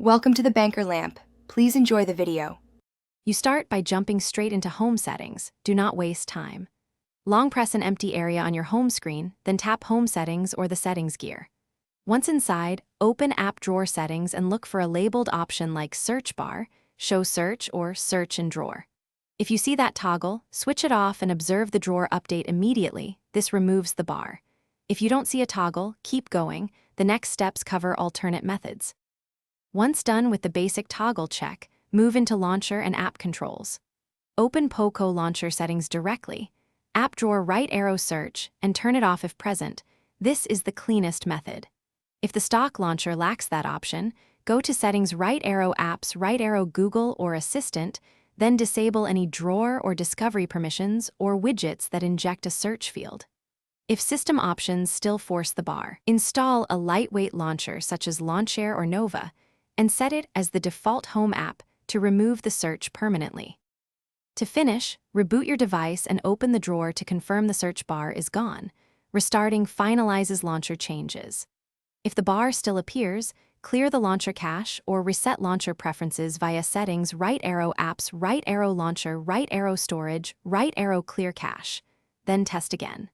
Welcome to the Banker Lamp. Please enjoy the video. You start by jumping straight into Home Settings. Do not waste time. Long press an empty area on your home screen, then tap Home Settings or the Settings gear. Once inside, open App Drawer Settings and look for a labeled option like Search Bar, Show Search, or Search in Drawer. If you see that toggle, switch it off and observe the drawer update immediately. This removes the bar. If you don't see a toggle, keep going. The next steps cover alternate methods. Once done with the basic toggle check, move into Launcher and App Controls. Open Poco Launcher settings directly, App Drawer right arrow search, and turn it off if present. This is the cleanest method. If the stock launcher lacks that option, go to Settings right arrow Apps right arrow Google or Assistant, then disable any drawer or discovery permissions or widgets that inject a search field. If system options still force the bar, install a lightweight launcher such as Launcher or Nova, and set it as the default home app to remove the search permanently. To finish, reboot your device and open the drawer to confirm the search bar is gone. Restarting finalizes launcher changes. If the bar still appears, clear the launcher cache or reset launcher preferences via Settings right arrow Apps right arrow Launcher right arrow Storage right arrow Clear Cache. Then test again.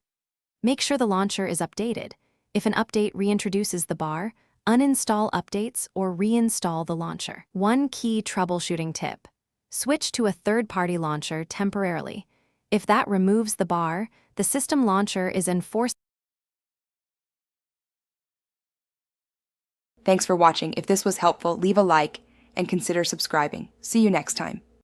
Make sure the launcher is updated. If an update reintroduces the bar, uninstall updates or reinstall the launcher. One key troubleshooting tip: switch to a third-party launcher temporarily. If that removes the bar, the system launcher is enforced. Thanks for watching. If this was helpful, leave a like and consider subscribing. See you next time.